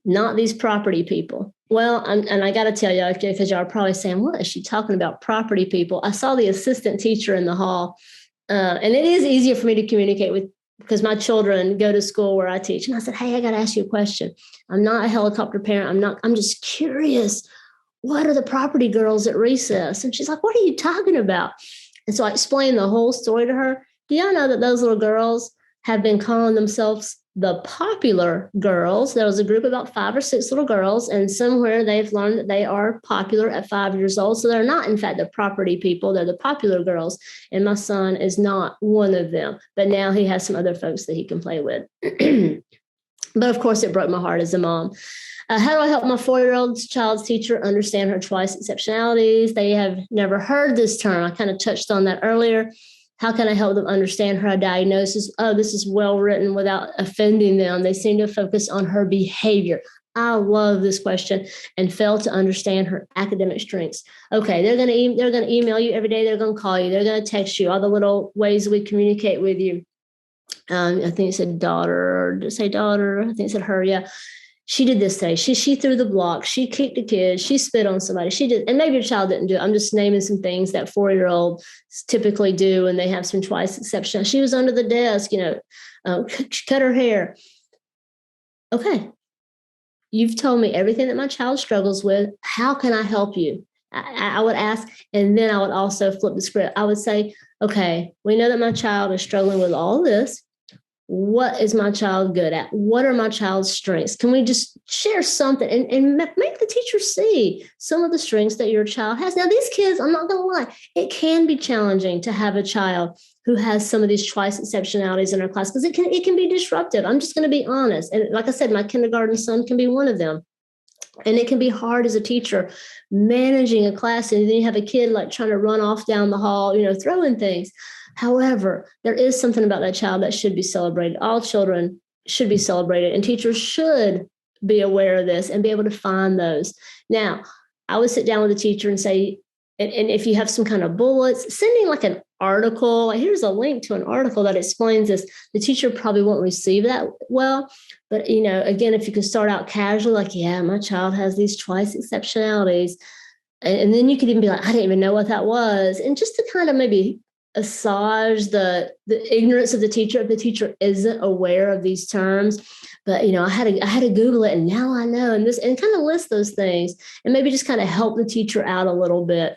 not these property people. Well, and I got to tell you, because y'all are probably saying, what is she talking about, property people? I saw the assistant teacher in the hall, and it is easier for me to communicate with because my children go to school where I teach. And I said, hey, I got to ask you a question. I'm not a helicopter parent. I'm just curious. What are the property girls at recess? And she's like, what are you talking about? And so I explained the whole story to her. Do y'all know that those little girls have been calling themselves the popular girls? There was a group of about 5 or 6 little girls, and somewhere they've learned that they are popular at 5 years old. So they're not, in fact, the property people. They're the popular girls. And my son is not one of them. But now he has some other folks that he can play with. But of course, it broke my heart as a mom. How do I help my 4-year-old child's teacher understand her twice exceptionalities? They have never heard this term. I kind of touched on that earlier. How can I help them understand her diagnosis? Oh, this is well written without offending them. They seem to focus on her behavior. I love this question and fail to understand her academic strengths. Okay, they're going to email you every day. They're going to call you. They're going to text you. All the little ways we communicate with you. I think it said daughter, or did it say daughter? I think it said her. Yeah. She did this today. She threw the block. She kicked a kid. She spit on somebody. She did, and maybe your child didn't do it. I'm just naming some things that 4-year-olds typically do, and they have some twice exception. She was under the desk, cut her hair. Okay, you've told me everything that my child struggles with. How can I help you? I would ask, and then I would also flip the script. I would say, okay, we know that my child is struggling with all this. What is my child good at? What are my child's strengths? Can we just share something and make the teacher see some of the strengths that your child has? Now, these kids, I'm not going to lie, it can be challenging to have a child who has some of these twice exceptionalities in our class because it can be disruptive. I'm just going to be honest. And like I said, my kindergarten son can be one of them. And it can be hard as a teacher managing a class. And then you have a kid like trying to run off down the hall, throwing things. However, there is something about that child that should be celebrated. All children should be celebrated, and teachers should be aware of this and be able to find those. Now, I would sit down with a teacher and say, and if you have some kind of bullets, sending like an article, like here's a link to an article that explains this, the teacher probably won't receive that well. But, again, if you can start out casually, like, yeah, my child has these twice exceptionalities. And then you could even be like, I didn't even know what that was. And just to kind of maybe assuage the ignorance of the teacher if the teacher isn't aware of these terms. But I had to Google it, and now I know, and kind of list those things, and maybe just kind of help the teacher out a little bit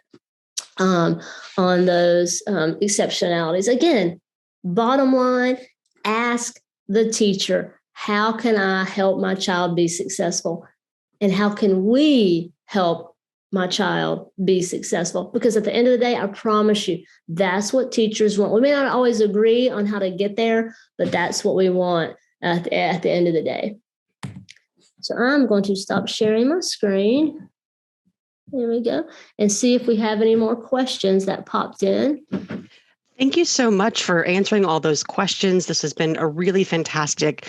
on those exceptionalities. Again, bottom line, ask the teacher, how can I help my child be successful, and how can we help my child be successful? Because at the end of the day, I promise you, that's what teachers want. We may not always agree on how to get there, but that's what we want at the end of the day. So I'm going to stop sharing my screen. There we go. And see if we have any more questions that popped in. Thank you so much for answering all those questions. This has been a really fantastic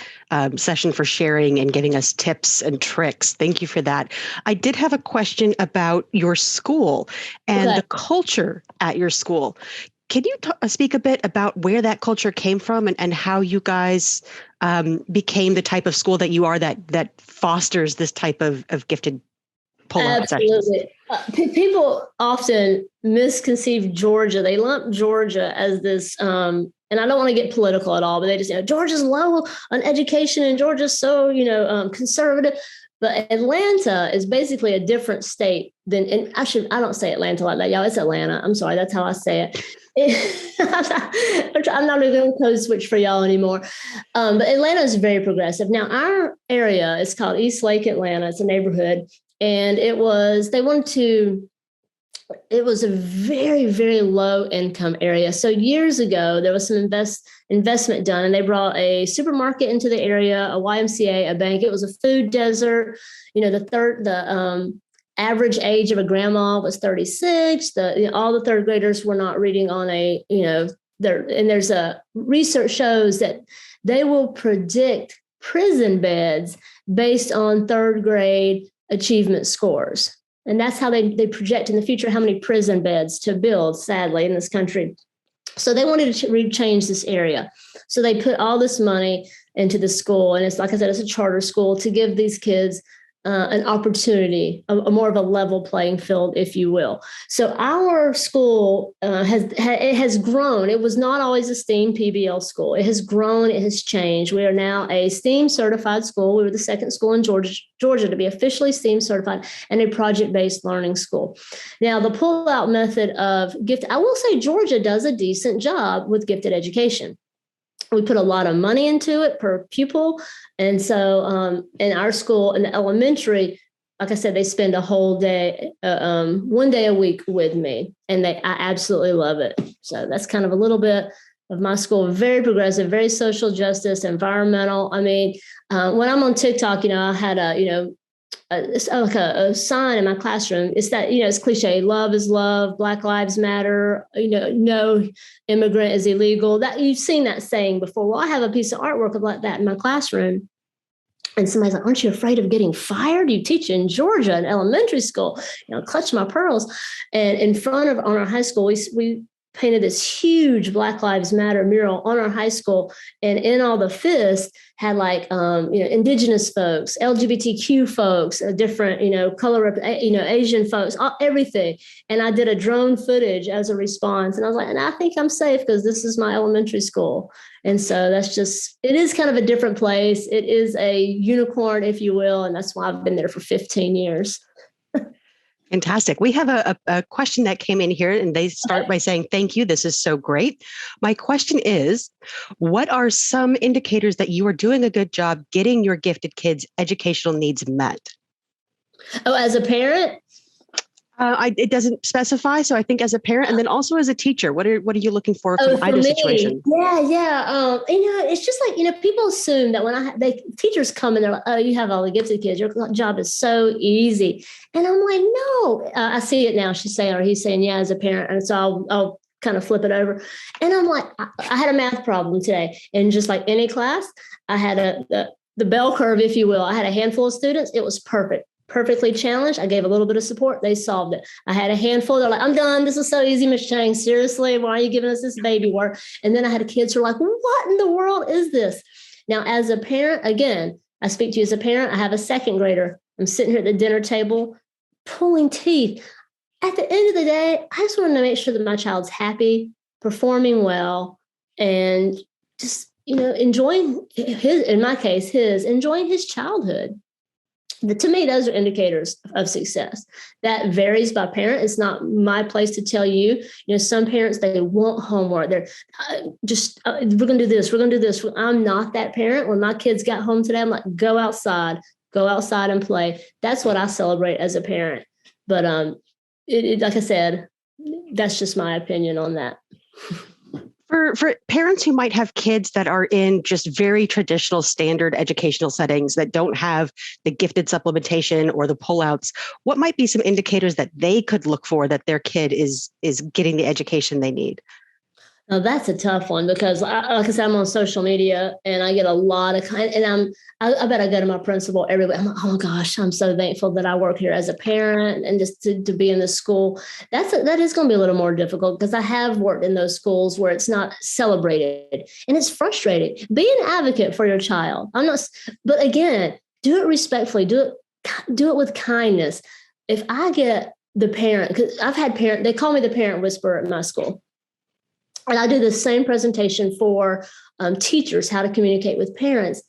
session for sharing and giving us tips and tricks. Thank you for that. I did have a question about your school and Okay. the culture at your school. Can you speak a bit about where that culture came from and how you guys became the type of school that you are that fosters this type of gifted pull-out sessions? Absolutely. People often misconceive Georgia. They lump Georgia as this, and I don't want to get political at all, but they just, Georgia's low on education and Georgia's so, conservative. But Atlanta is basically a different state than, and I don't say Atlanta like that, y'all. It's Atlanta. I'm sorry. That's how I say it. I'm not even going to code switch for y'all anymore. But Atlanta is very progressive. Now, our area is called East Lake Atlanta. It's a neighborhood. And it was a very, very low income area. So years ago, there was some investment done, and they brought a supermarket into the area, a YMCA, a bank. It was a food desert. The average age of a grandma was 36. All the third graders were not reading on there's a research shows that they will predict prison beds based on third grade achievement scores. And that's how they project in the future how many prison beds to build, sadly, in this country. So they wanted to change this area. So they put all this money into the school. And it's, like I said, it's a charter school to give these kids an opportunity, a more of a level playing field, if you will. So our school has grown. It was not always a STEAM PBL school. It has grown. It has changed. We are now a STEAM certified school. We were the second school in Georgia to be officially STEAM certified, and a project-based learning school. Now, the pull-out method of gift, I will say Georgia does a decent job with gifted education. We put a lot of money into it per pupil. And so in our school, in the elementary, like I said, they spend a whole day, 1 day a week with me. And I absolutely love it. So that's kind of a little bit of my school. Very progressive, very social justice, environmental. I mean, when I'm on TikTok, I had a sign in my classroom. It's that, it's cliche. Love is love. Black lives matter. No immigrant is illegal. That you've seen that saying before. Well, I have a piece of artwork like that in my classroom. And somebody's like, aren't you afraid of getting fired? You teach in Georgia in elementary school, clutch my pearls. And in front of, on our high school, we painted this huge Black Lives Matter mural on our high school. And in all the fists had indigenous folks, LGBTQ folks, different, color, Asian folks, everything. And I did a drone footage as a response. And I was like, and I think I'm safe because this is my elementary school. And so it is kind of a different place. It is a unicorn, if you will. And that's why I've been there for 15 years. Fantastic. We have a question that came in here, and they start by saying, thank you. This is so great. My question is, what are some indicators that you are doing a good job getting your gifted kids' educational needs met? Oh, as a parent? It doesn't specify. So I think as a parent, and then also as a teacher, what are you looking for from either situation? Yeah. It's just like, people assume that when teachers come and they're like, oh, you have all the gifted kids, your job is so easy. And I'm like, no, I see it now. He's saying, yeah, as a parent. And so I'll kind of flip it over. And I'm like, I had a math problem today. And just like any class, I had the bell curve, if you will. I had a handful of students. It was perfectly challenged. I gave a little bit of support. They solved it. I had a handful. They're like, I'm done. This is so easy, Ms. Chang. Seriously, why are you giving us this baby work? And then I had kids who were like, what in the world is this? Now, as a parent, again, I speak to you as a parent. I have a second grader. I'm sitting here at the dinner table, pulling teeth. At the end of the day, I just want to make sure that my child's happy, performing well, and just, enjoying enjoying his childhood. To me, those are indicators of success. That varies by parent. It's not my place to tell you. Some parents, they want homework. They're we're going to do this. We're going to do this. I'm not that parent. When my kids got home today, I'm like, go outside and play. That's what I celebrate as a parent. But like I said, that's just my opinion on that. For parents who might have kids that are in just very traditional standard educational settings that don't have the gifted supplementation or the pullouts, what might be some indicators that they could look for that their kid is getting the education they need? Now that's a tough one because, like I said, I'm on social media and I get a lot of and I bet I go to my principal every week. I'm like, oh gosh, I'm so thankful that I work here as a parent and just to be in the school. That is going to be a little more difficult because I have worked in those schools where it's not celebrated and it's frustrating. Be an advocate for your child. I'm not, but again, do it respectfully. Do it with kindness. If I get the parent, because I've had they call me the parent whisperer at my school. And I do the same presentation for teachers, how to communicate with parents.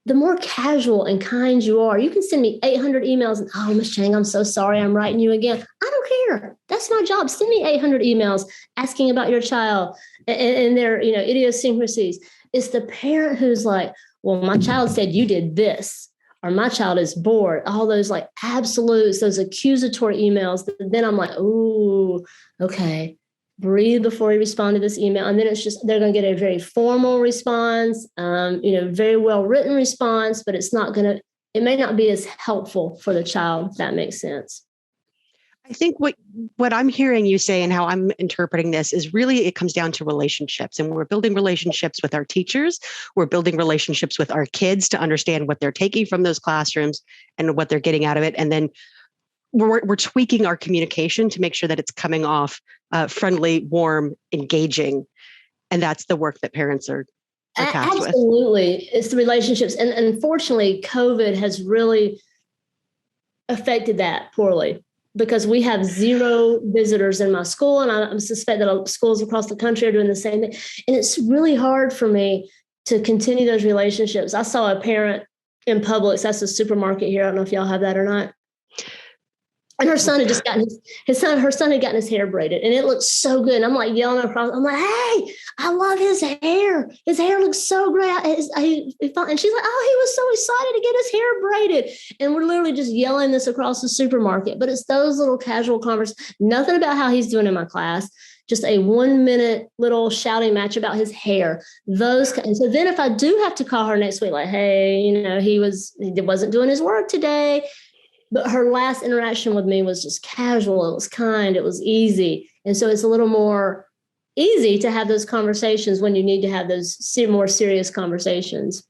The more casual and kind you are, you can send me 800 emails and, oh, Ms. Chang, I'm so sorry, I'm writing you again. I don't care. That's my job. Send me 800 emails asking about your child and their, idiosyncrasies. It's the parent who's like, well, my child said you did this, or my child is bored. All those like absolutes, those accusatory emails. Then I'm like, ooh, okay. Breathe before you respond to this email. And then it's just, they're going to get a very formal response, very well written response, but it may not be as helpful for the child, if that makes sense. I think what I'm hearing you say and how I'm interpreting this is really it comes down to relationships. And we're building relationships with our teachers. We're building relationships with our kids to understand what they're taking from those classrooms and what they're getting out of it. And then we're tweaking our communication to make sure that it's coming off friendly, warm, engaging. And that's the work that parents are tasked with. Absolutely. It's the relationships. And unfortunately, COVID has really affected that poorly because we have 0 visitors in my school. And I suspect that schools across the country are doing the same thing. And it's really hard for me to continue those relationships. I saw a parent in Publix. That's a supermarket here. I don't know if y'all have that or not. And her son had just gotten her son had gotten his hair braided and it looked so good. And I'm like yelling across. I'm like, hey, I love his hair. His hair looks so great. And she's like, oh, he was so excited to get his hair braided. And we're literally just yelling this across the supermarket. But it's those little casual conversations, nothing about how he's doing in my class, just a 1-minute little shouting match about his hair. And so then if I do have to call her next week, like, hey, he wasn't doing his work today. But her last interaction with me was just casual. It was kind. It was easy. And so it's a little more easy to have those conversations when you need to have those more serious conversations.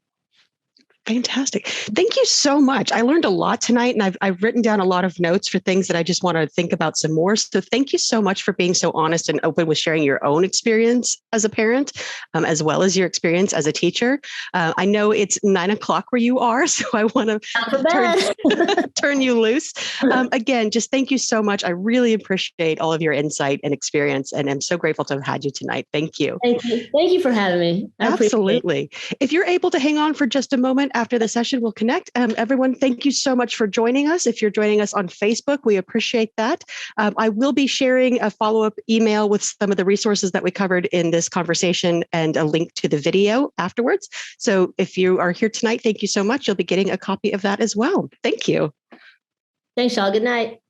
Fantastic. Thank you so much. I learned a lot tonight, and I've written down a lot of notes for things that I just want to think about some more. So thank you so much for being so honest and open with sharing your own experience as a parent, as well as your experience as a teacher. I know it's 9:00 where you are, so I want to turn you loose. Again, just thank you so much. I really appreciate all of your insight and experience, and I'm so grateful to have had you tonight. Thank you. Thank you. Thank you for having me. Absolutely. If you're able to hang on for just a moment, after the session, we'll connect. Everyone, thank you so much for joining us. If you're joining us on Facebook, we appreciate that. I will be sharing a follow-up email with some of the resources that we covered in this conversation and a link to the video afterwards. So if you are here tonight, thank you so much. You'll be getting a copy of that as well. Thank you. Thanks, y'all. Good night.